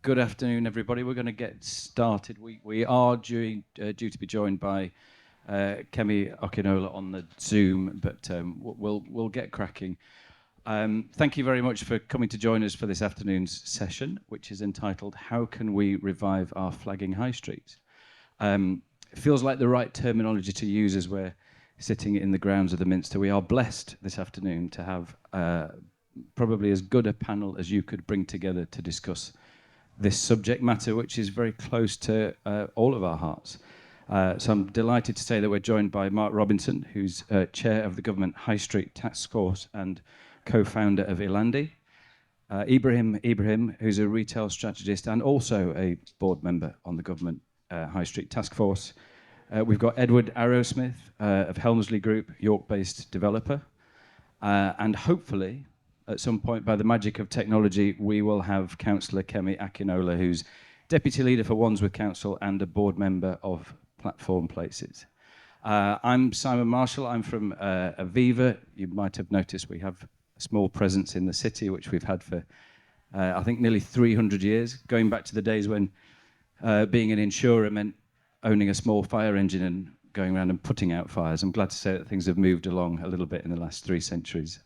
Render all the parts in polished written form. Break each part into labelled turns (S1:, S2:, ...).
S1: Good afternoon, everybody. We're going to get started. We are due to be joined by Kemi Akinola on the Zoom, but we'll get cracking. Thank you very much for coming to join us for this afternoon's session, which is entitled "How Can We Revive Our Flagging High Street?" It feels like the right terminology to use as we're sitting in the grounds of the Minster. We are blessed this afternoon to have probably as good a panel as you could bring together to discuss this subject matter, which is very close to all of our hearts. So I'm delighted to say that we're joined by Mark Robinson, who's chair of the Government High Street Taskforce and co-founder of Ilandi. Ibrahim, who's a retail strategist and also a board member on the Government High Street Taskforce. We've got Edward Harrowsmith of Helmsley Group, York-based developer. And hopefully, at some point, by the magic of technology, we will have Councillor Kemi Akinola, who's Deputy Leader for Wandsworth Council and a board member of Platform Places. I'm Simon Marshall. I'm from Aviva. You might have noticed we have a small presence in the city, which we've had for, I think, nearly 300 years, going back to the days when being an insurer meant owning a small fire engine and going around and putting out fires. I'm glad to say that things have moved along a little bit in the last 3 centuries.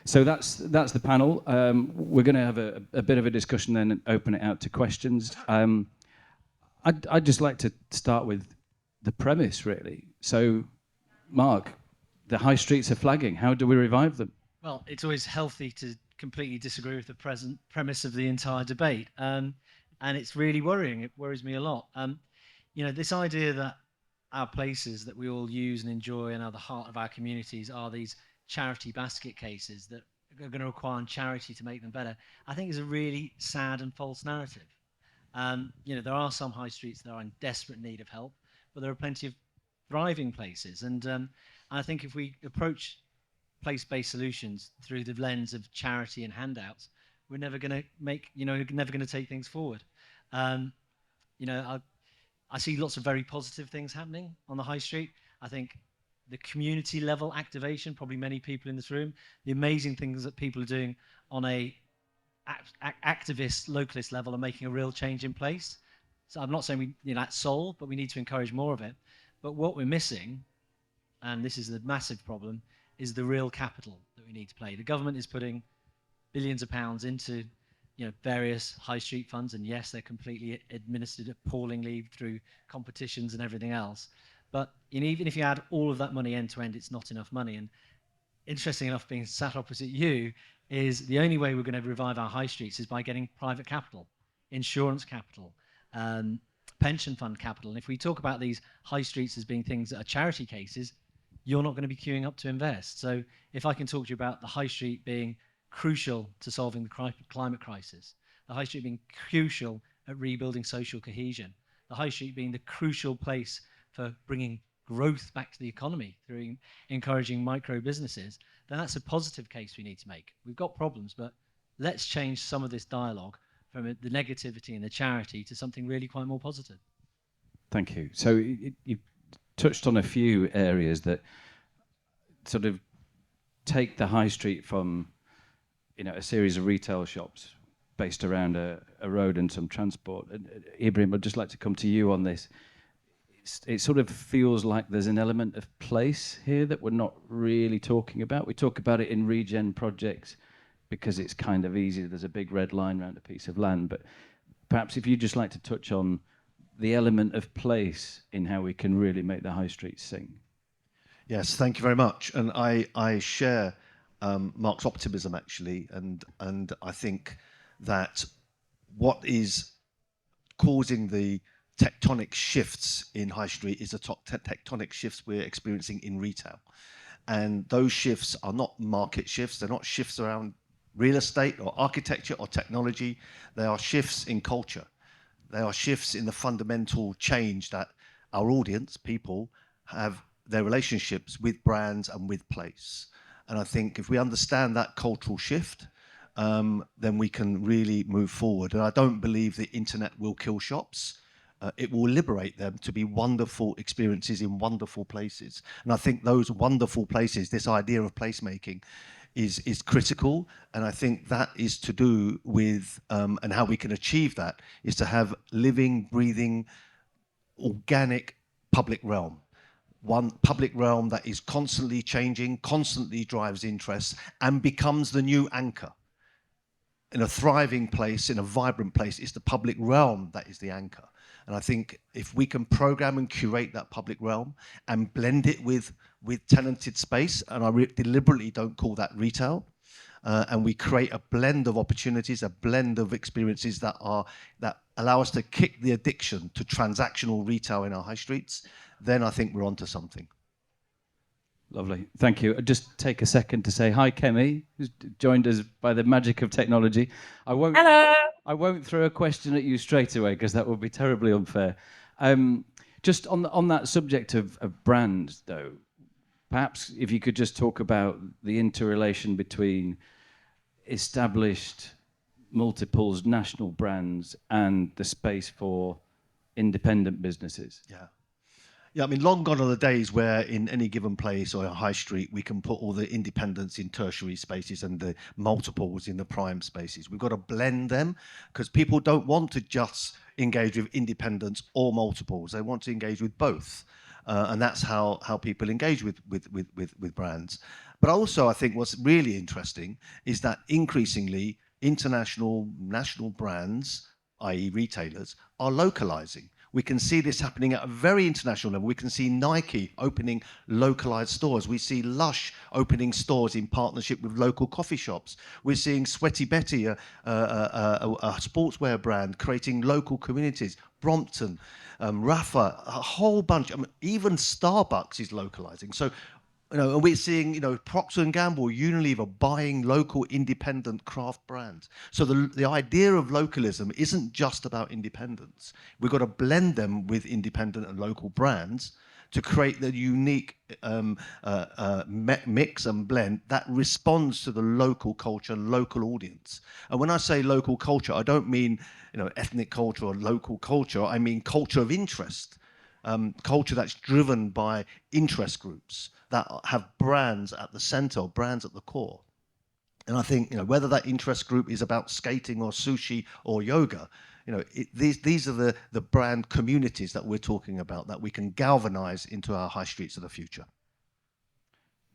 S1: So that's the panel. We're going to have a bit of a discussion then and open it out to questions. I'd just like to start with the premise, really. So, Mark, the high streets are flagging. How do we revive them?
S2: Well, it's always healthy to completely disagree with the present premise of the entire debate. And it's really worrying. It worries me a lot. This idea that our places that we all use and enjoy and are the heart of our communities are these charity basket cases that are going to require charity to make them better, I think is a really sad and false narrative. There are some high streets that are in desperate need of help, but there are plenty of thriving places. And I think if we approach place-based solutions through the lens of charity and handouts, we're never going to take things forward. I see lots of very positive things happening on the high street. I think the community level activation, probably many people in this room, the amazing things that people are doing on a activist, localist level are making a real change in place. So I'm not saying that's soul, but we need to encourage more of it. But what we're missing, and this is the massive problem, is the real capital that we need to play. The government is putting billions of pounds into various high street funds, and yes, they're completely administered appallingly through competitions and everything else. But even if you add all of that money end to end, it's not enough money. And interesting enough, being sat opposite you, is the only way we're going to revive our high streets is by getting private capital, insurance capital, pension fund capital. And if we talk about these high streets as being things that are charity cases, you're not going to be queuing up to invest. So if I can talk to you about the high street being crucial to solving the climate crisis, the high street being crucial at rebuilding social cohesion, the high street being the crucial place for bringing growth back to the economy through encouraging micro businesses, then that's a positive case we need to make. We've got problems, but let's change some of this dialogue from the negativity and the charity to something really quite more positive.
S1: Thank you. So you touched on a few areas that sort of take the high street from a series of retail shops based around a road and some transport. Ibrahim, I'd just like to come to you on this. It sort of feels like there's an element of place here that we're not really talking about. We talk about it in regen projects because it's kind of easy. There's a big red line around a piece of land. But perhaps if you'd just like to touch on the element of place in how we can really make the high streets sing.
S3: Yes, thank you very much. And I share Mark's optimism, actually. And I think that what is causing the tectonic shifts in high street is the tectonic shifts we're experiencing in retail. And those shifts are not market shifts. They're not shifts around real estate or architecture or technology. They are shifts in culture. They are shifts in the fundamental change that our audience, people, have their relationships with brands and with place. And I think if we understand that cultural shift, then we can really move forward. And I don't believe the internet will kill shops. It will liberate them to be wonderful experiences in wonderful places. And I think those wonderful places, this idea of placemaking, is critical, and I think that is to do with and how we can achieve that is to have living, breathing, organic public realm. One public realm that is constantly changing, constantly drives interest, and becomes the new anchor. In a thriving place, in a vibrant place, it's the public realm that is the anchor. And I think if we can program and curate that public realm and blend it with tenanted space, and I deliberately don't call that retail, and we create a blend of opportunities, a blend of experiences that allow us to kick the addiction to transactional retail in our high streets, then I think we're onto something.
S1: Lovely, thank you. I'll just take a second to say hi, Kemi, who's joined us by the magic of technology.
S4: Hello.
S1: I won't throw a question at you straight away because that would be terribly unfair. Just on that subject of brands, though, perhaps if you could just talk about the interrelation between established multiples, national brands, and the space for independent businesses.
S3: Yeah, I mean, long gone are the days where in any given place or a high street, we can put all the independents in tertiary spaces and the multiples in the prime spaces. We've got to blend them because people don't want to just engage with independents or multiples. They want to engage with both. And that's how people engage with brands. But also, I think what's really interesting is that increasingly international, national brands, i.e. retailers, are localizing. We can see this happening at a very international level. We can see Nike opening localized stores. We see Lush opening stores in partnership with local coffee shops. We're seeing Sweaty Betty, a sportswear brand, creating local communities. Brompton, Rafa, a whole bunch. I mean, even Starbucks is localizing. So, and we're seeing, Procter & Gamble, Unilever buying local independent craft brands. So the idea of localism isn't just about independence. We've got to blend them with independent and local brands to create the unique mix and blend that responds to the local culture, local audience. And when I say local culture, I don't mean, ethnic culture or local culture. I mean culture of interest, culture that's driven by interest groups that have brands at the center, brands at the core. And I think, whether that interest group is about skating or sushi or yoga, these are the brand communities that we're talking about that we can galvanize into our high streets of the future.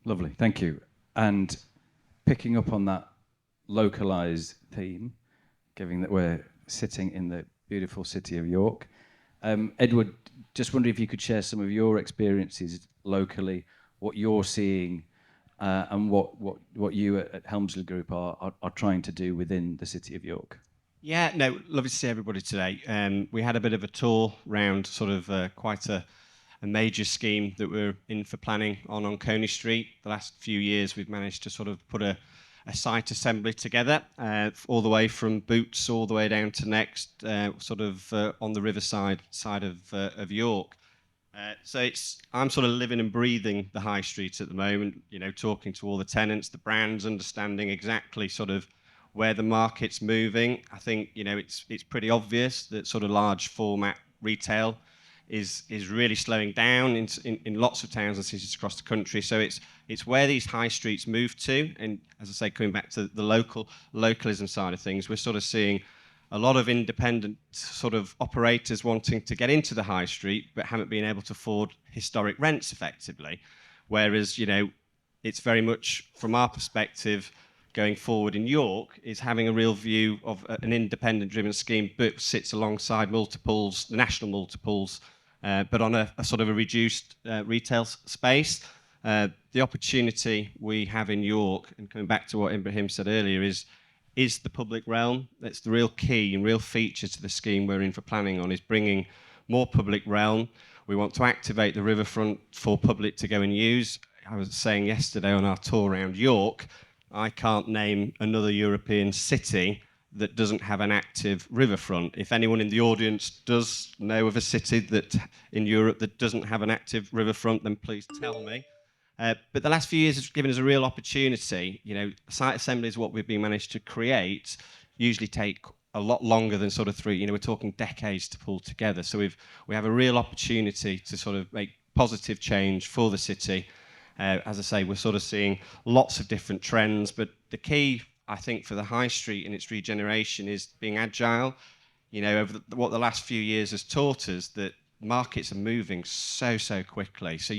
S1: Lovely, thank you. And picking up on that localized theme, given that we're sitting in the beautiful city of York, Edward, just wondering if you could share some of your experiences locally, what you're seeing, and what you at Helmsley Group are trying to do within the city of York.
S5: Yeah, no, lovely to see everybody today. We had a bit of a tour round sort of quite a major scheme that we're in for planning on Coney Street. The last few years we've managed to sort of put a site assembly together, all the way from Boots all the way down to Next, sort of on the riverside side of York. So I'm sort of living and breathing the high street at the moment, talking to all the tenants, the brands, understanding exactly sort of where the market's moving. I think, it's pretty obvious that sort of large format retail is really slowing down in lots of towns and cities across the country. So it's where these high streets move to. And as I say, coming back to the localism side of things, we're sort of seeing a lot of independent sort of operators wanting to get into the high street but haven't been able to afford historic rents effectively. Whereas, it's very much, from our perspective, going forward in York, is having a real view of an independent-driven scheme but sits alongside multiples, the national multiples, but on a sort of a reduced retail space. The opportunity we have in York, and coming back to what Ibrahim said earlier, is the public realm. That's the real key and real feature to the scheme we're in for planning on, is bringing more public realm. We want to activate the riverfront for public to go and use. I was saying yesterday on our tour around York, I can't name another European city that doesn't have an active riverfront. If anyone in the audience does know of a city in Europe that doesn't have an active riverfront, then please tell me. But the last few years has given us a real opportunity. Site assembly is what we've been managed to create, usually take a lot longer than sort of 3. We're talking decades to pull together. So we have a real opportunity to sort of make positive change for the city. As I say, we're sort of seeing lots of different trends, but the key, I think, for the high street and its regeneration is being agile. You know, over what the last few years has taught us, that markets are moving so quickly. So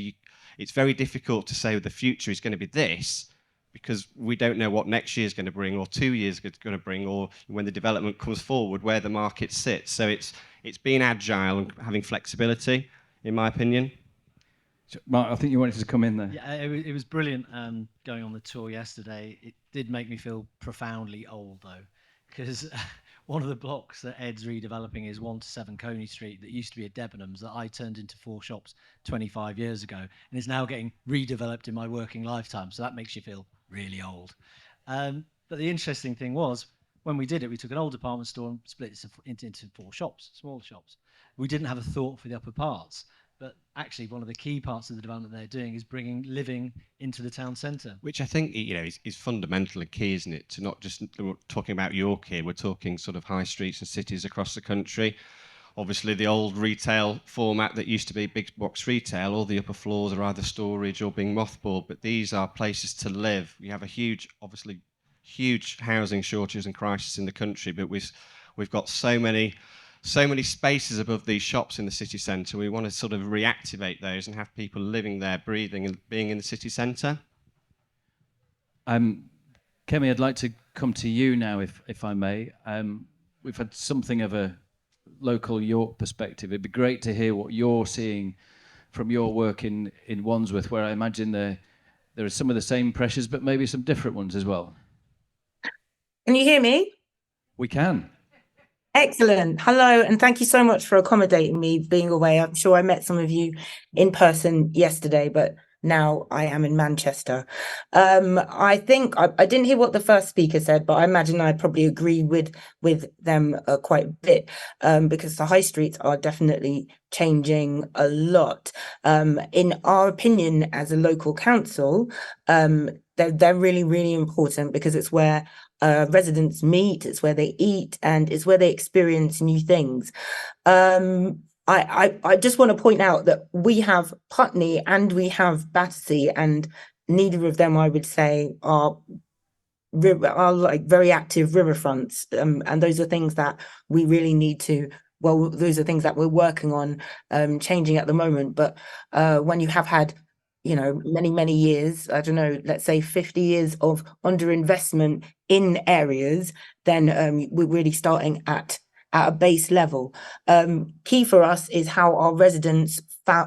S5: it's very difficult to say the future is going to be this, because we don't know what next year is going to bring, or 2 years is going to bring, or when the development comes forward, where the market sits. So it's being agile and having flexibility, in my opinion.
S1: Mark, I think you wanted to come in there.
S2: Yeah, it was brilliant going on the tour yesterday. It did make me feel profoundly old, though, because one of the blocks that Ed's redeveloping is 1 to 7 Coney Street that used to be a Debenhams that I turned into 4 shops 25 years ago, and is now getting redeveloped in my working lifetime. So that makes you feel really old. But the interesting thing was, when we did it, we took an old department store and split it into 4 shops, smaller shops. We didn't have a thought for the upper parts. But actually, one of the key parts of the development they're doing is bringing living into the town centre.
S5: Which I think, you know, is fundamental and key, isn't it? To not just talking about York here, we're talking sort of high streets and cities across the country. Obviously, the old retail format that used to be big box retail, all the upper floors are either storage or being mothballed, but these are places to live. We have a huge housing shortages and crisis in the country, but we've got so many spaces above these shops in the city centre. We want to sort of reactivate those and have people living there, breathing and being in the city centre.
S1: Kemi, I'd like to come to you now, if I may. We've had something of a local York perspective. It'd be great to hear what you're seeing from your work in Wandsworth, where I imagine there are some of the same pressures, but maybe some different ones as well.
S4: Can you hear me?
S1: We can.
S4: Excellent. Hello, and thank you so much for accommodating me being away. I'm sure I met some of you in person yesterday, but now I am in Manchester. I think I didn't hear what the first speaker said, but I imagine I probably agree with them quite a bit, because the high streets are definitely changing a lot. In our opinion, as a local council, they're really, really important, because it's where residents meet, it's where they eat, and it's where they experience new things. I just want to point out that we have Putney and we have Battersea, and neither of them, I would say, are like very active riverfronts, and those are things that we really need to. Well, those are things that we're working on changing at the moment. But when you have had, you know, many years, I don't know, let's say 50 years of underinvestment in areas, then we're really starting at a base level. Key for us is how our residents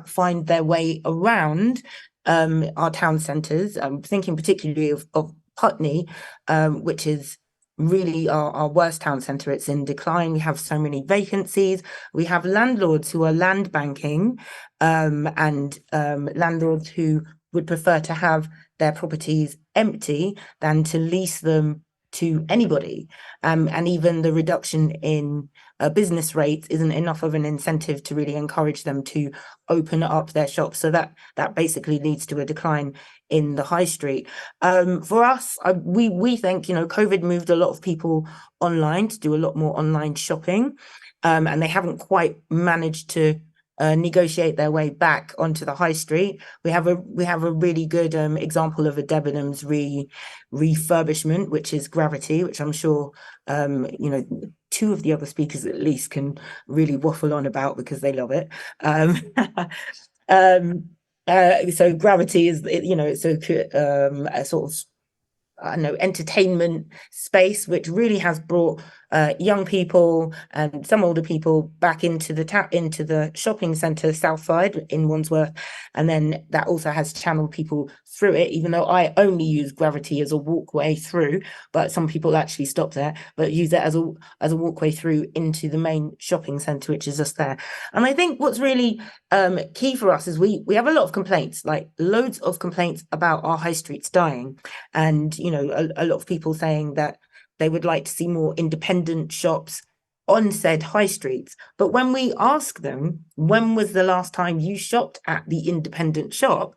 S4: find their way around our town centres. I'm thinking particularly of Putney, which is really our worst town centre. It's in decline. We have so many vacancies. We have landlords who are land banking, and landlords who would prefer to have their properties empty than to lease them to anybody. And even the reduction in business rates isn't enough of an incentive to really encourage them to open up their shops. So that basically leads to a decline in the high street. For us, we think, you know, COVID moved a lot of people online to do a lot more online shopping, and they haven't quite managed to negotiate their way back onto the high street. We have a really good example of a Debenhams refurbishment, which is Gravity, which I'm sure you know, 2 of the other speakers at least can really waffle on about, because they love it. So Gravity is, you know, it's a sort of, I don't know, entertainment space, which really has brought young people and some older people back into the shopping centre Southside in Wandsworth, and then that also has channeled people through it, even though I only use Gravity as a walkway through, but some people actually stop there, but use it as a walkway through into the main shopping centre, which is just there. And I think what's really key for us is we have a lot of complaints, like loads of complaints about our high streets dying, and you know, a lot of people saying that they would like to see more independent shops on said high streets. But when we ask them, when was the last time you shopped at the independent shop,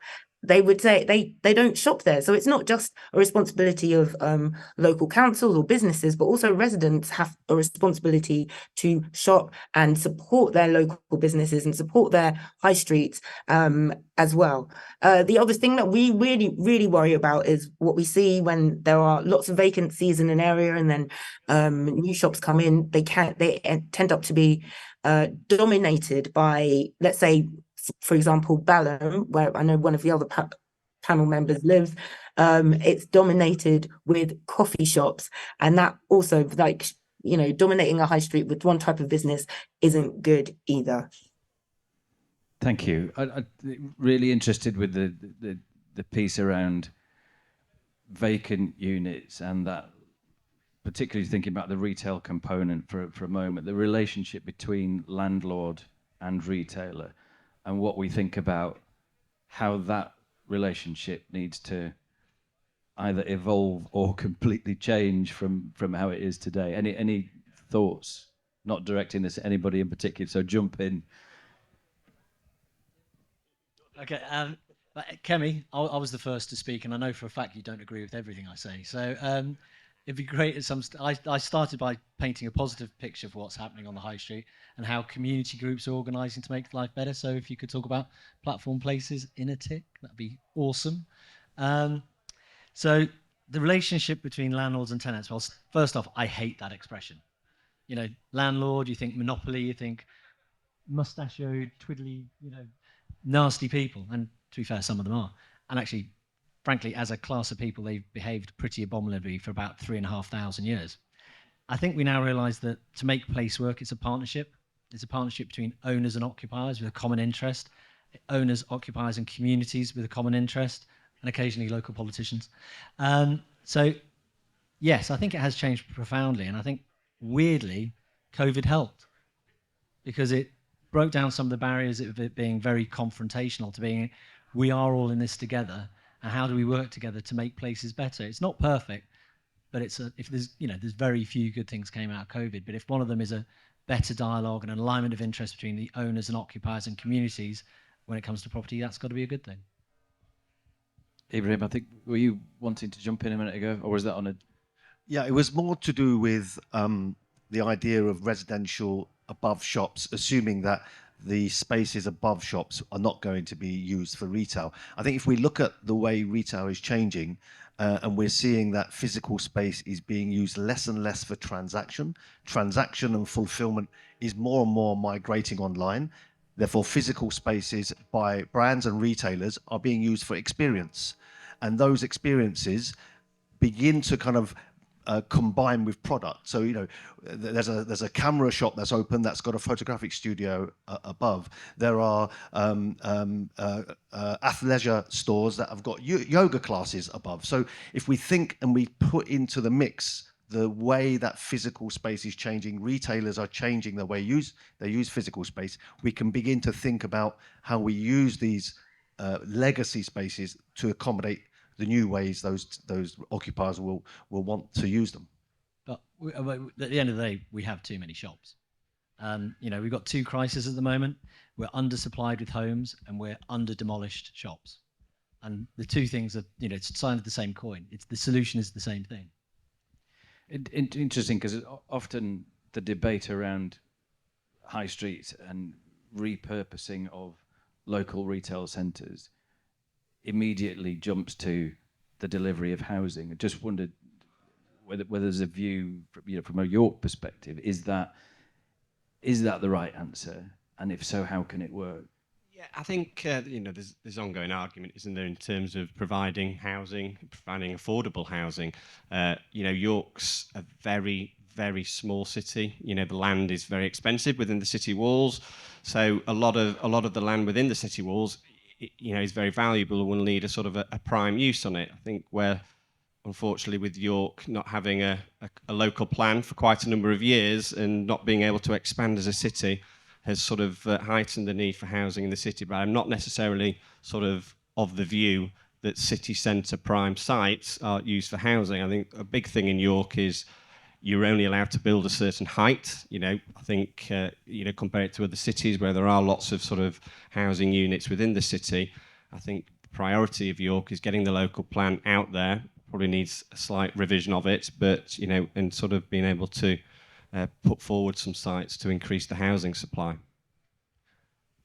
S4: they would say they don't shop there. So it's not just a responsibility of local councils or businesses, but also residents have a responsibility to shop and support their local businesses and support their high streets as well. The other thing that we really worry about is what we see when there are lots of vacancies in an area and then new shops come in. They tend up to be dominated by, let's say, for example, Balham, where I know one of the other panel members lives. It's dominated with coffee shops, and that also, like, you know, dominating a high street with one type of business isn't good either.
S1: Thank you. I'm really interested with the piece around vacant units, and that, particularly thinking about the retail component for a moment, the relationship between landlord and retailer, and what we think about how that relationship needs to either evolve or completely change from how it is today. Any thoughts? Not directing this at anybody in particular, so jump in.
S2: Okay, Kemi, I was the first to speak, and I know for a fact you don't agree with everything I say. So it'd be great at I started by painting a positive picture for what's happening on the high street and how community groups are organising to make life better. So if you could talk about platform places in a tick, that'd be awesome. So the relationship between landlords and tenants. Well, first off, I hate that expression. You know, landlord, you think monopoly, you think mustachioed, twiddly, you know, nasty people. And to be fair, some of them are. And actually, frankly, as a class of people, they've behaved pretty abominably for about 3,500 years. I think we now realise that to make place work, it's a partnership. It's a partnership between owners and occupiers with a common interest, owners, occupiers and communities with a common interest, and occasionally local politicians. So, yes, I think it has changed profoundly. And I think, weirdly, COVID helped because it broke down some of the barriers of it being very confrontational to being, we are all in this together. And how do we work together to make places better? It's not perfect, but if there's, you know, there's very few good things came out of COVID. But if one of them is a better dialogue and an alignment of interest between the owners and occupiers and communities when it comes to property, that's got to be a good thing.
S1: Ibrahim, I think, were you wanting to jump in a minute ago, or was that on a...
S3: Yeah, it was more to do with the idea of residential above shops, assuming that the spaces above shops are not going to be used for retail. I think if we look at the way retail is changing, and we're seeing that physical space is being used less and less for transaction and fulfillment is more and more migrating online. Therefore, physical spaces by brands and retailers are being used for experience. And those experiences begin to kind of combine with product. So, you know, there's a camera shop that's open that's got a photographic studio above. There are athleisure stores that have got yoga classes above. So if we think and we put into the mix the way that physical space is changing, retailers are changing the way they use physical space, we can begin to think about how we use these legacy spaces to accommodate the new ways those occupiers will want to use them.
S2: But at the end of the day, we have too many shops. You know, we've got two crises at the moment. We're undersupplied with homes and we're under demolished shops. And the two things are, you know, it's sides of the same coin. The solution is the same thing.
S1: Interesting, because often the debate around high streets and repurposing of local retail centres immediately jumps to the delivery of housing. I just wondered whether there's a view, you know, from a York perspective, is that the right answer? And if so, how can it work?
S5: Yeah, I think you know, there's ongoing argument, isn't there, in terms of providing housing, providing affordable housing. You know, York's a very, very small city. You know, the land is very expensive within the city walls, so a lot of the land within the city walls, you know, is very valuable and will need a sort of a prime use on it. I think where, unfortunately, with York not having a local plan for quite a number of years and not being able to expand as a city has sort of heightened the need for housing in the city. But I'm not necessarily sort of the view that city centre prime sites are used for housing. I think a big thing in York is you're only allowed to build a certain height. You know, I think, you know, compare it to other cities where there are lots of sort of housing units within the city. I think priority of York is getting the local plan out there. Probably needs a slight revision of it, but and sort of being able to put forward some sites to increase the housing supply.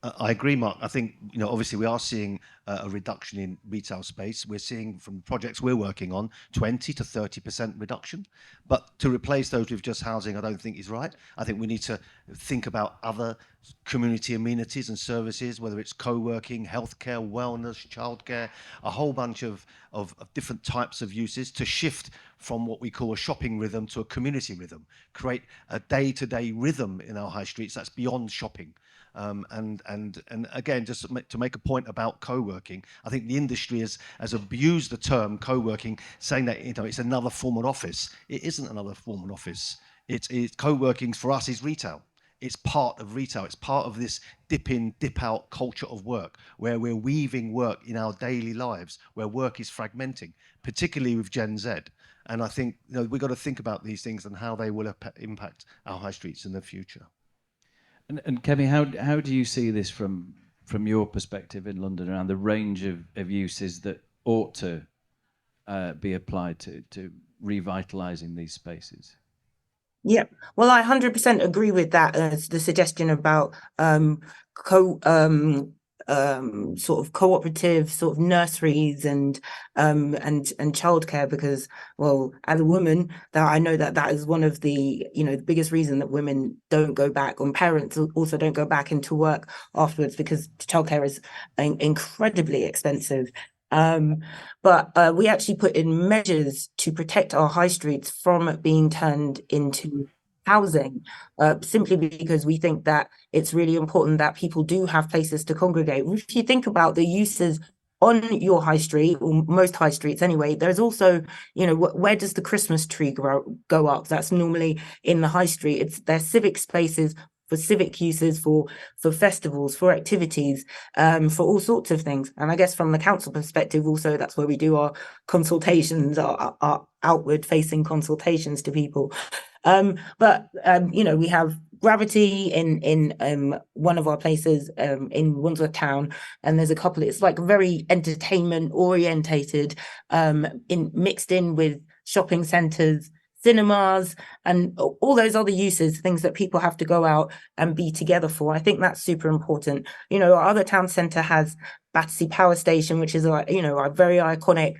S3: I agree, Mark. I think, obviously we are seeing a reduction in retail space. We're seeing from projects we're working on 20 to 30% reduction. But to replace those with just housing, I don't think is right. I think we need to think about other community amenities and services, whether it's co-working, healthcare, wellness, childcare, a whole bunch of different types of uses to shift from what we call a shopping rhythm to a community rhythm, create a day-to-day rhythm in our high streets that's beyond shopping. And again, just to make a point about co-working, I think the industry has abused the term co-working, saying that it's another form of office. It isn't another form of office. It's co-working for us is retail. It's part of retail. It's part of this dip in, dip out culture of work, where we're weaving work in our daily lives, where work is fragmenting, particularly with Gen Z. And I think we've got to think about these things and how they will impact our high streets in the future.
S1: And Kemi, how do you see this from your perspective in London around the range of uses that ought to be applied to revitalising these spaces?
S4: Yeah, well, I 100% agree with that. The suggestion about sort of cooperative sort of nurseries and childcare, because, well, as a woman, that I know that is one of the the biggest reason that women don't go back, or parents also don't go back into work afterwards, because childcare is incredibly expensive. But we actually put in measures to protect our high streets from being turned into housing, simply because we think that it's really important that people do have places to congregate. If you think about the uses on your high street, or most high streets anyway, there's also, where does the Christmas tree go up? That's normally in the high street. There's civic spaces for civic uses, for festivals, for activities, for all sorts of things. And I guess from the council perspective also, that's where we do our consultations, our outward facing consultations to people. But we have Gravity in one of our places in Wandsworth town, and there's a couple, it's like very entertainment orientated, mixed in with shopping centres, cinemas, and all those other uses, things that people have to go out and be together for. I think that's super important. Our other town centre has Battersea Power Station, which is a very iconic.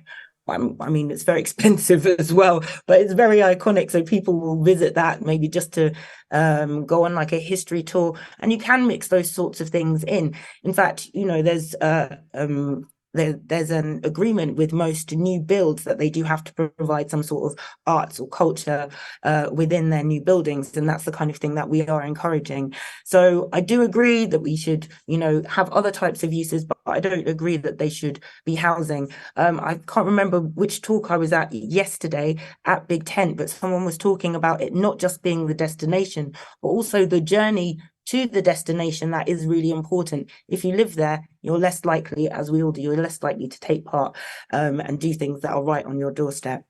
S4: I mean, it's very expensive as well, but it's very iconic. So people will visit that maybe just to go on like a history tour, and you can mix those sorts of things in. In fact, there's an agreement with most new builds that they do have to provide some sort of arts or culture within their new buildings, and that's the kind of thing that we are encouraging. So I do agree that we should, have other types of uses, but I don't agree that they should be housing. I can't remember which talk I was at yesterday at Big Tent, but someone was talking about it not just being the destination, but also the journey to the destination. That is really important. If you live there, you're less likely, as we all do, you're less likely to take part and do things that are right on your doorstep.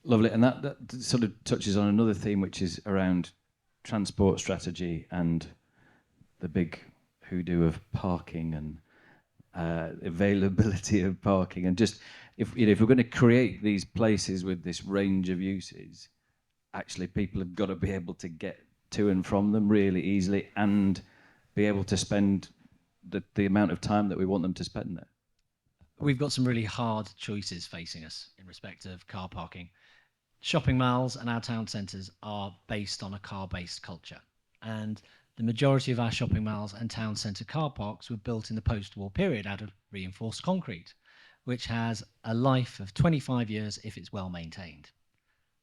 S1: Lovely. And that sort of touches on another theme, which is around transport strategy and the big hoodoo of parking and availability of parking. And just if we're going to create these places with this range of uses, actually people have got to be able to get to and from them really easily and be able to spend the amount of time that we want them to spend there.
S2: We've got some really hard choices facing us in respect of car parking. Shopping malls and our town centres are based on a car-based culture, and the majority of our shopping malls and town centre car parks were built in the post-war period out of reinforced concrete, which has a life of 25 years if it's well maintained.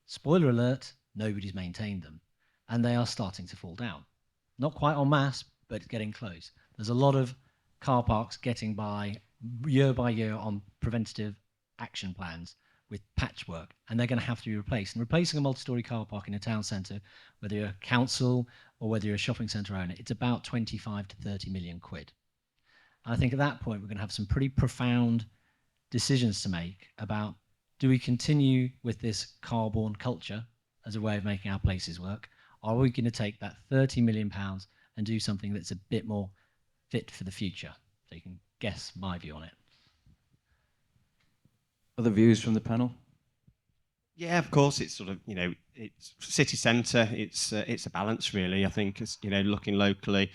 S2: Spoiler alert, nobody's maintained them, and they are starting to fall down. Not quite en masse, but it's getting close. There's a lot of car parks getting by year on preventative action plans with patchwork, and they're going to have to be replaced. And replacing a multi-storey car park in a town centre, whether you're a council or whether you're a shopping centre owner, it's about 25 to 30 million quid. And I think at that point, we're going to have some pretty profound decisions to make about, do we continue with this car-borne culture as a way of making our places work? Are we going to take that £30 million and do something that's a bit more fit for the future? So you can guess my view on it.
S1: Other views from the panel?
S5: Yeah, of course. It's sort of, it's city centre. It's a balance, really. I think it's, looking locally,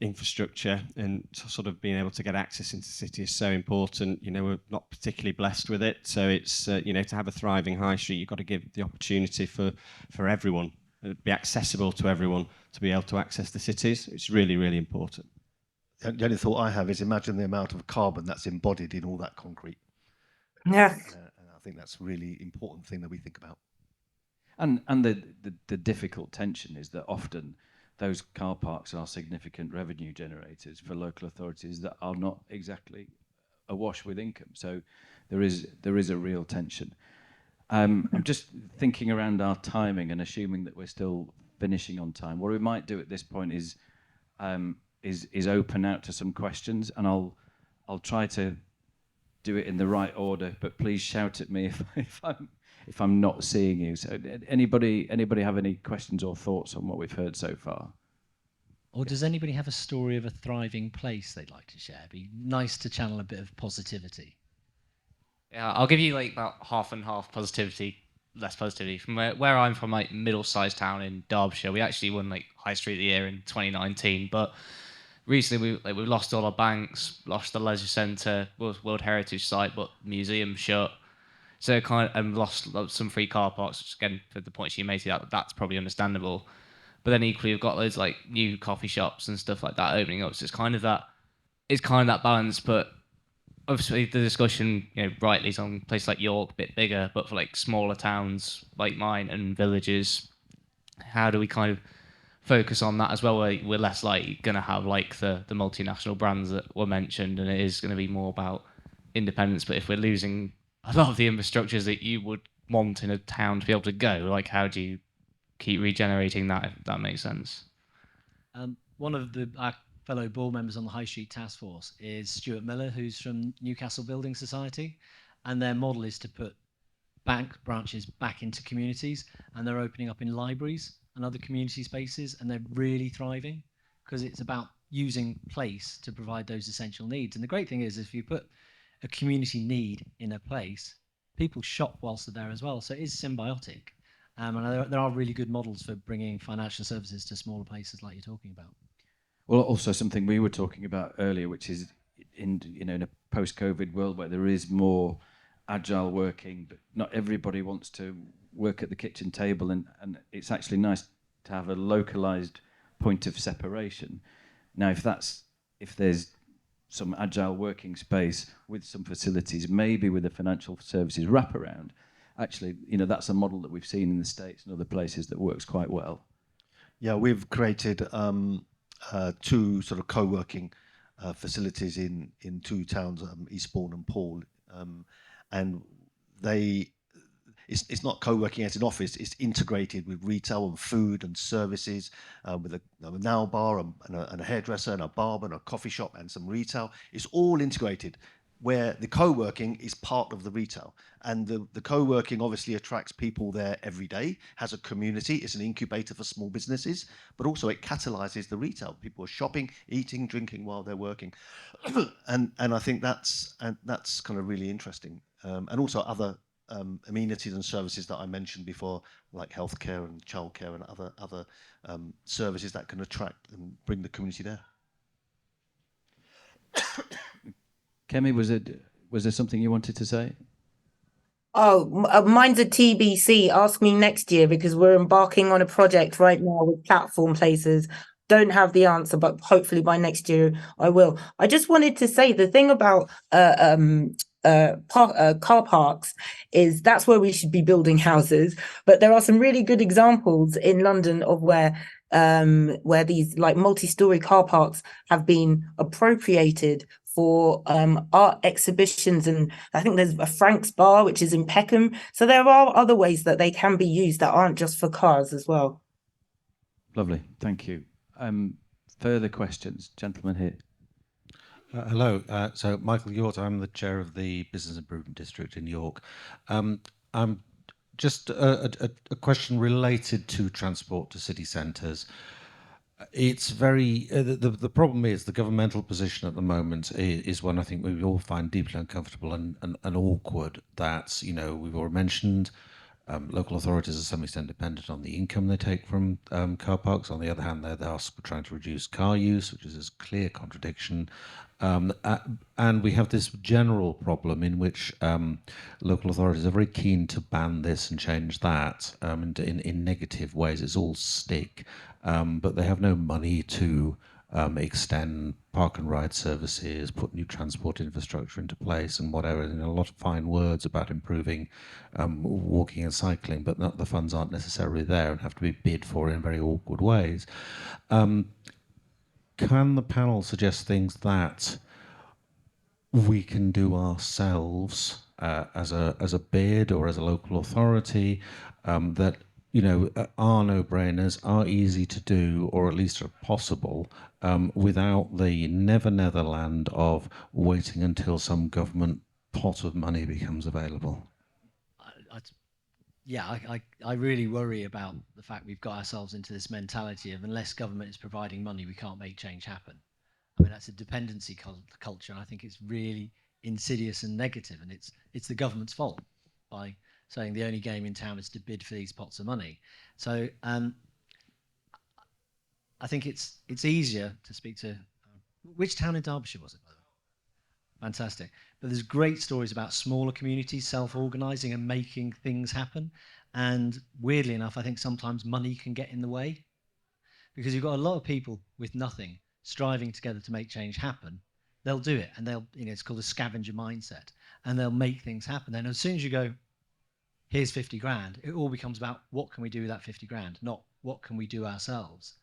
S5: infrastructure and sort of being able to get access into the city is so important. We're not particularly blessed with it, so it's to have a thriving high street, you've got to give the opportunity for everyone, be accessible to everyone to be able to access the cities. It's really, really important.
S3: The only thought I have is imagine the amount of carbon that's embodied in all that concrete.
S4: Yeah.
S3: And I think that's a really important thing that we think about.
S1: And the difficult tension is that often those car parks are significant revenue generators for local authorities that are not exactly awash with income. So there is a real tension. I'm just thinking around our timing and assuming that we're still finishing on time. What we might do at this point is open out to some questions, and I'll try to do it in the right order. But please shout at me if I'm not seeing you. So anybody have any questions or thoughts on what we've heard so far?
S2: Or does anybody have a story of a thriving place they'd like to share? It'd be nice to channel a bit of positivity.
S6: Yeah, I'll give you like about half and half positivity, less positivity. From where I'm from, like middle-sized town in Derbyshire, we actually won like High Street of the Year in 2019. But recently we lost all our banks, lost the leisure centre, World Heritage Site, but museum shut. So and lost some free car parks, which again, for the point you made, that's probably understandable. But then equally, we've got loads like new coffee shops and stuff like that opening up. So it's kind of that balance. But obviously, the discussion, rightly, is on places like York, a bit bigger, but for like smaller towns like mine and villages, how do we kind of focus on that as well? Where we're less likely going to have like the multinational brands that were mentioned, and it is going to be more about independence. But if we're losing a lot of the infrastructures that you would want in a town to be able to go, like how do you keep regenerating that, if that makes sense?
S2: One of our fellow board members on the High Street Taskforce is Stuart Miller, who's from Newcastle Building Society, and their model is to put bank branches back into communities, and they're opening up in libraries and other community spaces, and they're really thriving because it's about using place to provide those essential needs. And the great thing is, if you put a community need in a place, people shop whilst they're there as well. So it is symbiotic. And there are really good models for bringing financial services to smaller places like you're talking about.
S1: Well, also something we were talking about earlier, which is in a post-COVID world where there is more agile working, but not everybody wants to work at the kitchen table, and it's actually nice to have a localized point of separation. Now, if there's some agile working space with some facilities, maybe with a financial services wraparound, actually, that's a model that we've seen in the States and other places that works quite well.
S3: Yeah, we've created two sort of co-working facilities in two towns, Eastbourne and Paul, and it's not co-working as an office. It's integrated with retail and food and services, with a nail bar and a hairdresser and a barber and a coffee shop and some retail. It's all integrated, where the co-working is part of the retail. And the co-working obviously attracts people there every day, has a community, it's an incubator for small businesses, but also it catalyzes the retail. People are shopping, eating, drinking while they're working. and I think that's kind of really interesting. And also other amenities and services that I mentioned before, like healthcare and childcare and other services that can attract and bring the community there.
S1: Kemi, was there something you wanted to say?
S4: Oh, mine's a TBC. Ask me next year, because we're embarking on a project right now with platform places. Don't have the answer, but hopefully by next year I will. I just wanted to say the thing about car parks is that's where we should be building houses. But there are some really good examples in London of where these like multi-story car parks have been appropriated for art exhibitions, and I think there's a Frank's Bar which is in Peckham. So there are other ways that they can be used that aren't just for cars as well.
S1: Lovely, thank you. Further questions, gentlemen here.
S7: Hello, so Michael Yort, I'm the chair of the Business Improvement District in York. I'm just a question related to transport to city centres. It's very the problem is the governmental position at the moment is one I think we all find deeply uncomfortable and awkward. That, you know, we've already mentioned local authorities are to some extent dependent on the income they take from car parks. On the other hand, they're trying to reduce car use, which is a clear contradiction. And we have this general problem in which local authorities are very keen to ban this and change that in negative ways. It's all stick, but they have no money to extend park and ride services, put new transport infrastructure into place and whatever, and a lot of fine words about improving walking and cycling, but the funds aren't necessarily there and have to be bid for in very awkward ways. Can the panel suggest things that we can do ourselves as a bid or as a local authority that, you know, are no-brainers, are easy to do, or at least are possible, without the never-netherland of waiting until some government pot of money becomes available?
S2: I really worry about the fact we've got ourselves into this mentality of unless government is providing money, we can't make change happen. I mean, that's a dependency culture, and I think it's really insidious and negative, and it's the government's fault by saying the only game in town is to bid for these pots of money. So I think it's easier to speak to which town in Derbyshire was it, by the way? Fantastic. But there's great stories about smaller communities self-organising and making things happen. And weirdly enough, I think sometimes money can get in the way because you've got a lot of people with nothing striving together to make change happen. They'll do it, and they'll, you know, it's called a scavenger mindset, and they'll make things happen. Then as soon as you go, here's 50 grand, it all becomes about what can we do with that 50 grand, not what can we do ourselves.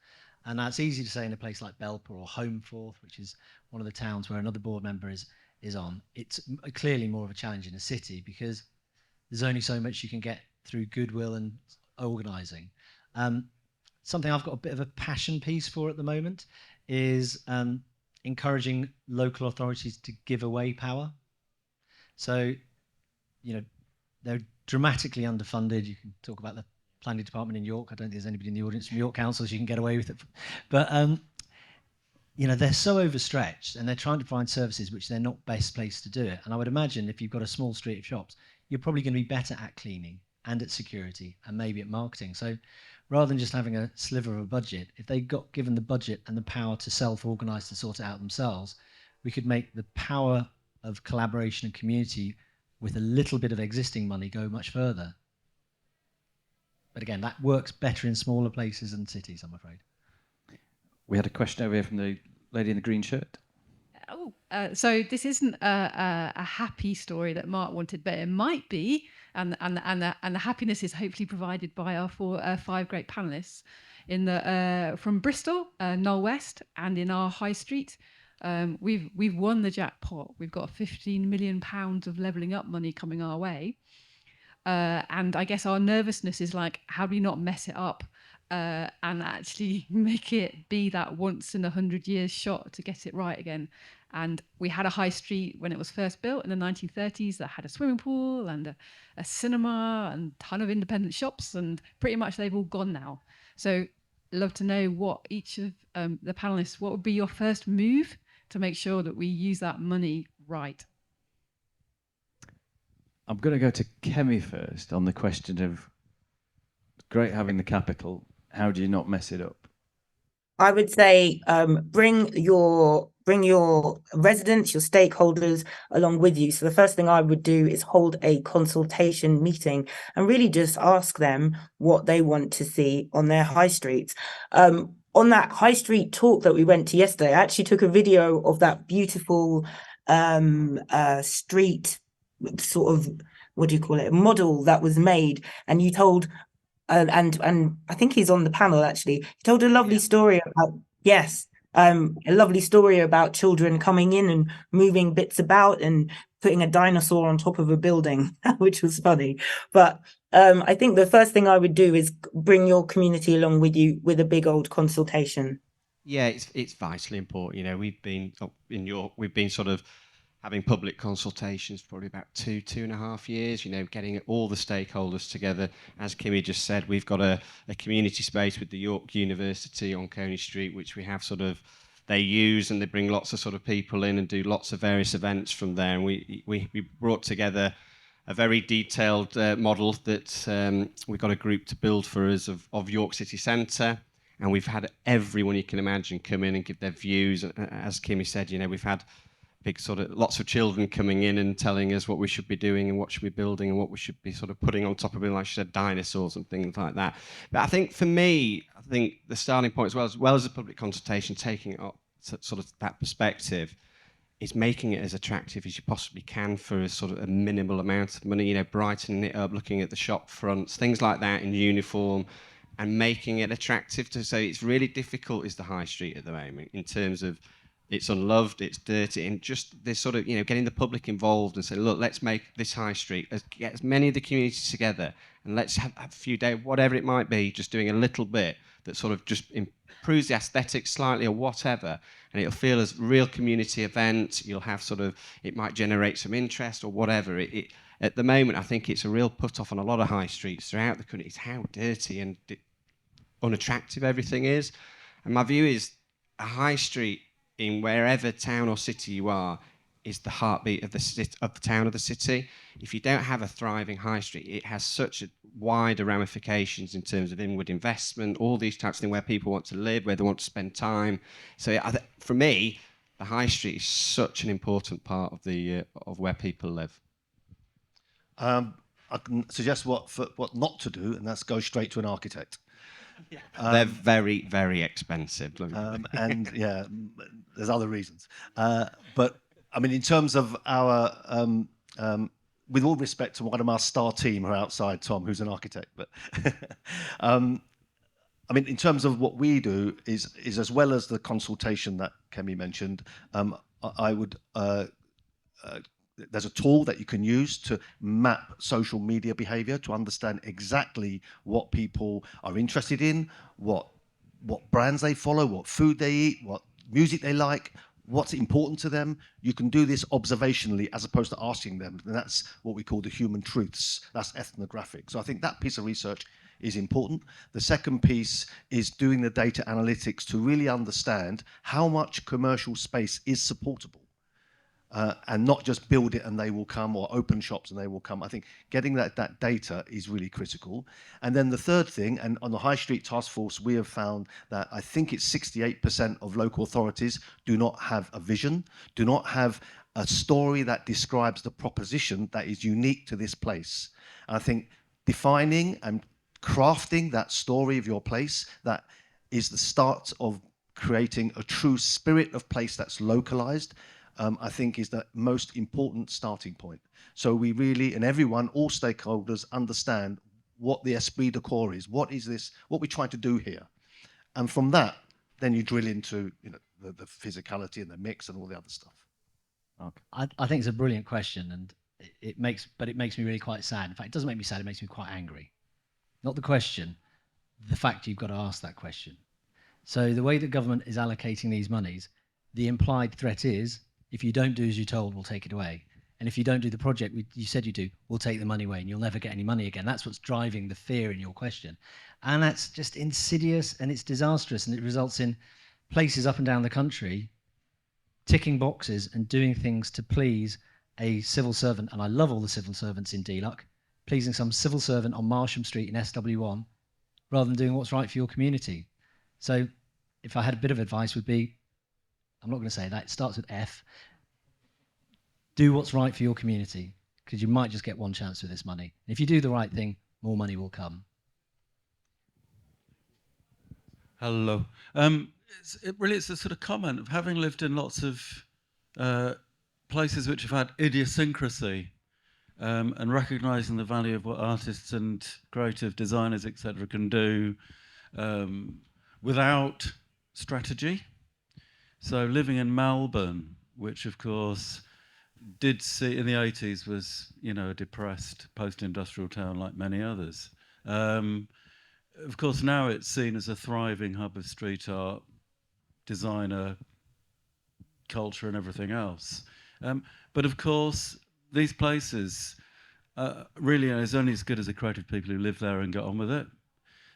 S2: And that's easy to say in a place like Belper or Holmforth, which is one of the towns where another board member is on. It's clearly more of a challenge in a city because there's only so much you can get through goodwill and organising. Something I've got a bit of a passion piece for at the moment is encouraging local authorities to give away power. So, you know, they're dramatically underfunded. You can talk about the planning department in York. I don't think there's anybody in the audience from York Council, so you can get away with it. But you know, they're so overstretched and they're trying to find services which they're not best placed to do it. And I would imagine if you've got a small street of shops, you're probably going to be better at cleaning and at security and maybe at marketing. So rather than just having a sliver of a budget, if they got given the budget and the power to self-organise to sort it out themselves, we could make the power of collaboration and community with a little bit of existing money go much further. But again, that works better in smaller places and cities, I'm afraid.
S1: We had a question over here from the lady in the green shirt.
S8: So this isn't a happy story that Mark wanted, but it might be, and the happiness is hopefully provided by our five great panelists in the from Bristol, Knoll West, and in our high street. We've won the jackpot. We've got £15 million of levelling up money coming our way, and I guess our nervousness is like, how do we not mess it up? And actually make it be that once in 100 years shot to get it right again. And we had a high street when it was first built in the 1930s that had a swimming pool and a cinema and a ton of independent shops, and pretty much they've all gone now. So love to know what each of the panelists, what would be your first move to make sure that we use that money right?
S1: I'm going to go to Kemi first on the question of great having the capital. How do you not mess it up?
S4: I would say bring your residents, your stakeholders along with you. So the first thing I would do is hold a consultation meeting and really just ask them what they want to see on their high streets. On that high street talk that we went to yesterday, I actually took a video of that beautiful street sort of, what do you call it, model that was made, and you told and I think he's on the panel actually. He told a lovely story about a lovely story about children coming in and moving bits about and putting a dinosaur on top of a building, which was funny. But I think the first thing I would do is bring your community along with you with a big old consultation.
S5: Yeah, it's vitally important. You know, we've been in York, we've been sort of having public consultations for probably about 2.5 years, getting all the stakeholders together. As Kemi just said, we've got a community space with the York University on Coney Street, which we have they use, and they bring lots of sort of people in and do lots of various events from there. And we brought together a very detailed model that we got a group to build for us of York City Centre. And we've had everyone you can imagine come in and give their views. As Kemi said, we've had lots of children coming in and telling us what we should be doing and what should be building and what we should be sort of putting on top of it, like she said, dinosaurs and things like that. But I think for me, the starting point, as well as the public consultation, taking it up to sort of that perspective, is making it as attractive as you possibly can for a sort of a minimal amount of money, brightening it up, looking at the shop fronts, things like that in uniform, and making it attractive. To say it's really difficult is the high street at the moment, in terms of it's unloved, it's dirty, and just this sort of, getting the public involved and say, look, let's make this high street, get as many of the communities together, and let's have a few days, whatever it might be, just doing a little bit that sort of just improves the aesthetics slightly or whatever, and it'll feel as real community event. You'll have it might generate some interest or whatever. At the moment, I think it's a real put-off on a lot of high streets throughout the country. It's how dirty and unattractive everything is. And my view is a high street in wherever town or city you are is the heartbeat of the town or the city. If you don't have a thriving high street, it has such a wider ramifications in terms of inward investment, all these types of things, where people want to live, where they want to spend time. So for me, the high street is such an important part of where people live.
S3: I can suggest what not to do, and that's go straight to an architect.
S5: They're very, very expensive.
S3: And yeah, there's other reasons. But I mean, in terms of our, with all respect to one of our star team who are outside, Tom, who's an architect, but I mean, in terms of what we do is as well as the consultation that Kemi mentioned, I would. There's a tool that you can use to map social media behavior to understand exactly what people are interested in, what brands they follow, what food they eat, what music they like, what's important to them. You can do this observationally as opposed to asking them. And that's what we call the human truths. That's ethnographic. So I think that piece of research is important. The second piece is doing the data analytics to really understand how much commercial space is supportable. And not just build it and they will come, or open shops and they will come. I think getting that data is really critical. And then the third thing, and on the High Street Taskforce, we have found that I think it's 68% of local authorities do not have a vision, do not have a story that describes the proposition that is unique to this place. And I think defining and crafting that story of your place, that is the start of creating a true spirit of place that's localized. I think is the most important starting point. So we really, and everyone, all stakeholders understand what the esprit de corps is. What is this, what we're trying to do here? And from that, then you drill into the physicality and the mix and all the other stuff.
S2: Okay. I think it's a brilliant question, and it makes me really quite sad. In fact, it doesn't make me sad, it makes me quite angry. Not the question, the fact you've got to ask that question. So the way the government is allocating these monies, the implied threat is, if you don't do as you're told, we'll take it away. And if you don't do the project you said you do, we'll take the money away and you'll never get any money again. That's what's driving the fear in your question. And that's just insidious and it's disastrous, and it results in places up and down the country ticking boxes and doing things to please a civil servant. And I love all the civil servants in DLUC, pleasing some civil servant on Marsham Street in SW1 rather than doing what's right for your community. So if I had a bit of advice would be, I'm not going to say that, it starts with F. Do what's right for your community, because you might just get one chance with this money. If you do the right thing, more money will come.
S9: Hello. It's a sort of comment of having lived in lots of places which have had idiosyncrasy, and recognising the value of what artists and creative designers, etc., can do without strategy. So living in Melbourne, which of course did see in the 80s was, a depressed post-industrial town like many others. Of course, now it's seen as a thriving hub of street art, designer, culture and everything else. But of course, these places really is only as good as the creative people who live there and get on with it.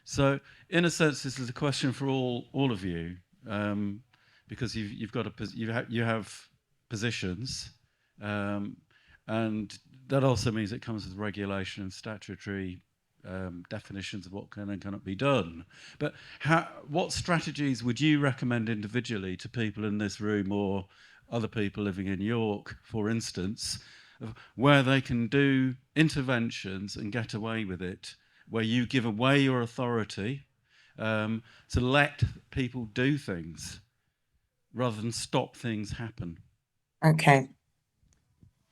S9: So, in a sense, this is a question for all of you, because you have positions, and that also means it comes with regulation and statutory definitions of what can and cannot be done. But what strategies would you recommend individually to people in this room or other people living in York, for instance, where they can do interventions and get away with it, where you give away your authority to let people do things rather than stop things happen?
S4: Okay.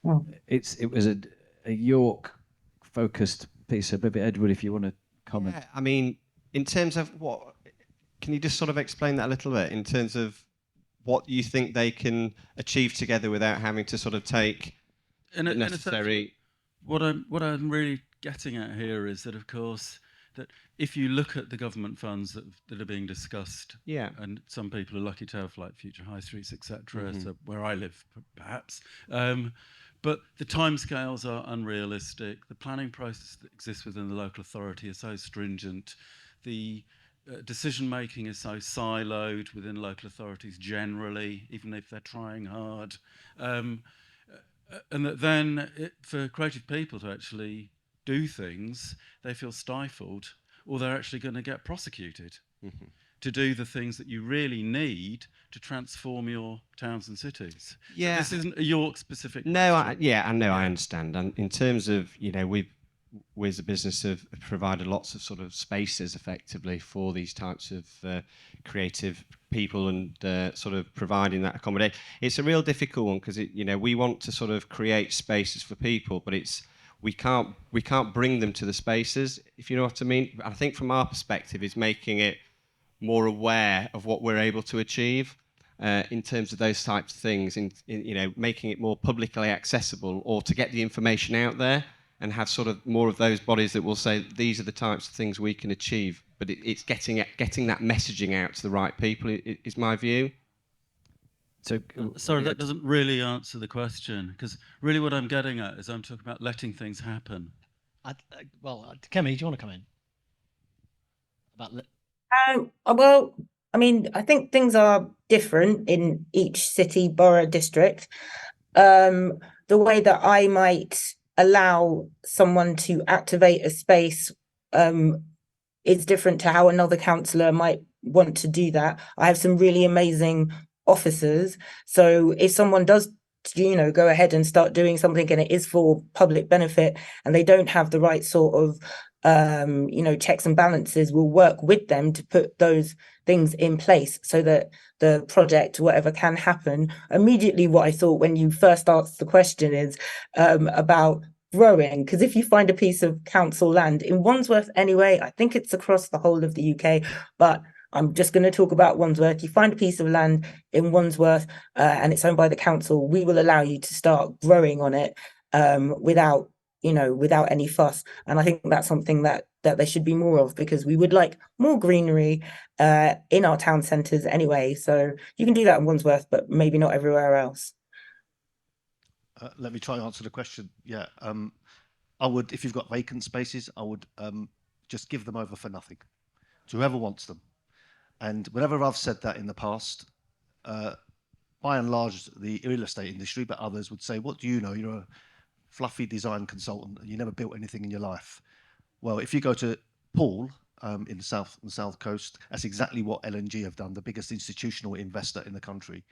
S4: Oh.
S1: It was a York-focused piece. So maybe Edward, if you want to comment.
S5: Yeah, I mean, in terms of what, can you just sort of explain that a little bit in terms of what you think they can achieve together without having to sort of take necessary.
S9: What I'm really getting at here is that, of course, that if you look at the government funds that are being discussed, and some people are lucky to have like future high streets, etc., so where I live, perhaps, but the timescales are unrealistic. The planning process that exists within the local authority is so stringent. The decision making is so siloed within local authorities generally, even if they're trying hard. And that then for creative people to actually do things, they feel stifled, or they're actually going to get prosecuted to do the things that you really need to transform your towns and cities.
S5: Yeah,
S9: so this isn't a York specific.
S5: No, I know, I understand. And in terms of, we as a business have provided lots of sort of spaces effectively for these types of creative people and sort of providing that accommodation. It's a real difficult one because we want to sort of create spaces for people, but we can't bring them to the spaces, if you know what I mean. I think from our perspective is making it more aware of what we're able to achieve in terms of those types of things, in making it more publicly accessible, or to get the information out there and have sort of more of those bodies that will say these are the types of things we can achieve. But it's getting that messaging out to the right people is my view.
S9: So, sorry, that doesn't really answer the question, because really what I'm getting at is I'm talking about letting things happen.
S2: Kemi, do you want to come in?
S4: Well, I mean, I think things are different in each city, borough, district. The way that I might allow someone to activate a space is different to how another councillor might want to do that. I have some really amazing officers, so if someone does go ahead and start doing something and it is for public benefit and they don't have the right sort of checks and balances, we'll work with them to put those things in place so that the project, whatever, can happen. Immediately what I thought when you first asked the question is about growing, because if you find a piece of council land in Wandsworth anyway, I think it's across the whole of the UK, but I'm just going to talk about Wandsworth. You find a piece of land in Wandsworth and it's owned by the council, we will allow you to start growing on it without any fuss. And I think that's something that there should be more of, because we would like more greenery in our town centres anyway. So you can do that in Wandsworth, but maybe not everywhere else.
S3: Let me try and answer the question. Yeah, I would, if you've got vacant spaces, I would just give them over for nothing to whoever wants them. And whenever I've said that in the past, by and large, the real estate industry, but others would say, what do you know? You're a fluffy design consultant and you never built anything in your life. Well, if you go to Poole in the south coast, that's exactly what LNG have done, the biggest institutional investor in the country.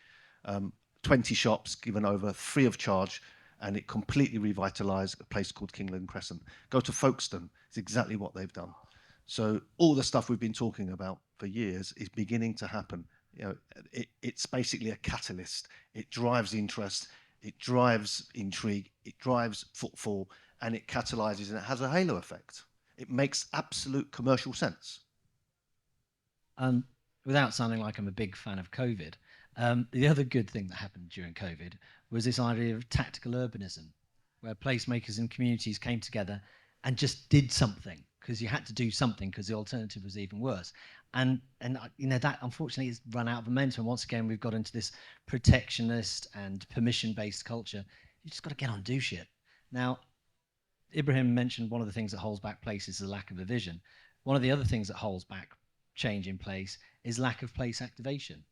S3: 20 shops given over free of charge, and it completely revitalised a place called Kingland Crescent. Go to Folkestone, it's exactly what they've done. So all the stuff we've been talking about for years is beginning to happen. It's basically a catalyst. It drives interest, it drives intrigue, it drives footfall, and it catalyses, and it has a halo effect. It makes absolute commercial sense.
S2: Without sounding like I'm a big fan of COVID, the other good thing that happened during COVID was this idea of tactical urbanism, where placemakers and communities came together and just did something. because you had to do something because the alternative was even worse. And that unfortunately has run out of momentum. Once again, we've got into this protectionist and permission-based culture. You just got to get on and do shit. Now, Ibrahim mentioned one of the things that holds back place is the lack of a vision. One of the other things that holds back change in place is lack of place activation.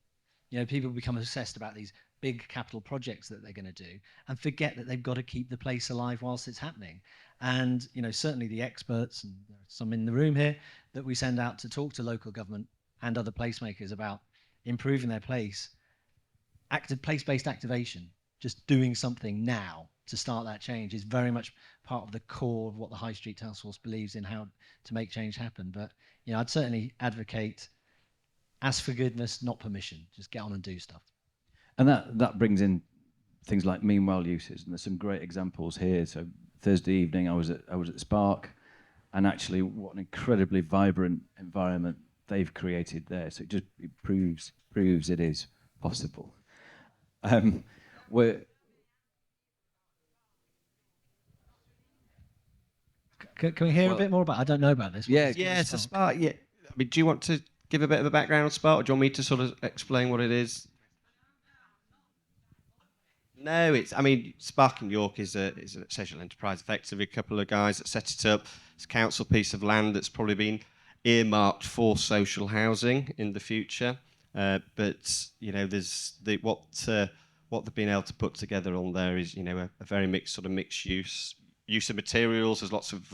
S2: People become obsessed about these big capital projects that they're going to do and forget that they've got to keep the place alive whilst it's happening. And certainly the experts, and there are some in the room here, that we send out to talk to local government and other placemakers about improving their place, place-based activation, just doing something now to start that change is very much part of the core of what the High Street Taskforce believes in, how to make change happen. But I'd certainly advocate ask forgiveness, not permission. Just get on and do stuff.
S1: And that brings in things like meanwhile uses, and there's some great examples here. So Thursday evening, I was at Spark, and actually, what an incredibly vibrant environment they've created there. So it proves it is possible. Can
S2: we hear a bit more about? I don't know about this.
S5: Yeah. So Spark. Yeah. I mean, do you want to give a bit of a background on Spark, or do you want me to sort of explain what it is? No, Spark in York is a social enterprise. Effectively, a couple of guys that set it up. It's a council piece of land that's probably been earmarked for social housing in the future. But there's what they've been able to put together on there is a very mixed use of materials. There's lots of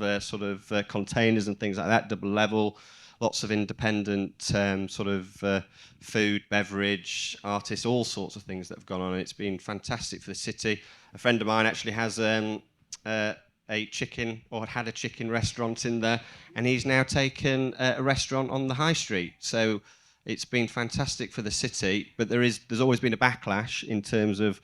S5: containers and things like that, double level. Lots of independent food, beverage, artists, all sorts of things that have gone on. It's been fantastic for the city. A friend of mine actually has a chicken, or had a chicken restaurant in there, and he's now taken a restaurant on the high street. So it's been fantastic for the city, but there's always been a backlash in terms of,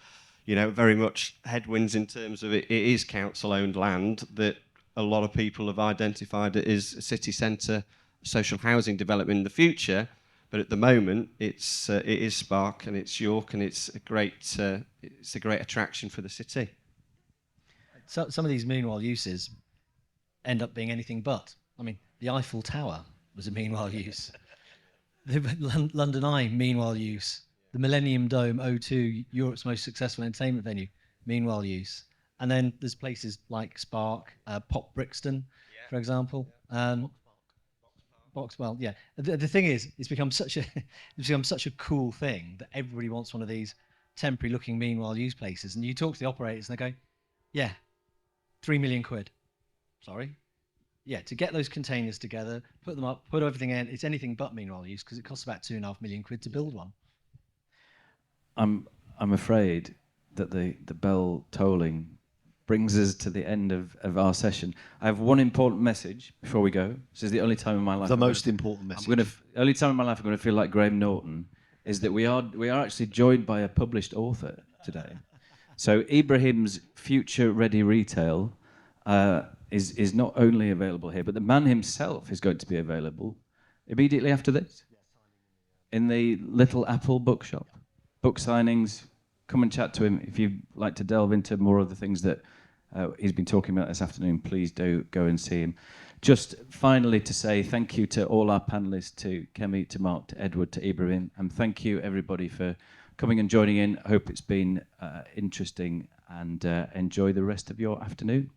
S5: very much headwinds in terms of it is council-owned land that a lot of people have identified it as a city centre social housing development in the future, but at the moment it is Spark and it's York, and it's a great attraction for the city.
S2: So some of these meanwhile uses end up being anything but. I mean, the Eiffel Tower was a meanwhile use. The London Eye, meanwhile use. The Millennium Dome, O2, Europe's most successful entertainment venue, meanwhile use. And then there's places like Spark, Pop Brixton, for example. Boxwell, yeah. The thing is, it's become such a cool thing that everybody wants one of these temporary-looking meanwhile use places. And you talk to the operators, and they go, "Yeah, 3 million quid." Sorry, yeah. To get those containers together, put them up, put everything in, it's anything but meanwhile use because it costs about 2.5 million quid to build one.
S1: I'm afraid that the bell tolling brings us to the end of our session. I have one important message before we go. This is the only time in my life.
S3: The most important message.
S1: Only time in my life I'm going to feel like Graham Norton is that we are actually joined by a published author today. So Ibrahim's Future Ready Retail is not only available here, but the man himself is going to be available immediately after this in the Little Apple bookshop. Book signings. Come and chat to him. If you'd like to delve into more of the things that he's been talking about this afternoon, please do go and see him. Just finally to say thank you to all our panellists, to Kemi, to Mark, to Edward, to Ibrahim, and thank you everybody for coming and joining in. I hope it's been interesting, and enjoy the rest of your afternoon.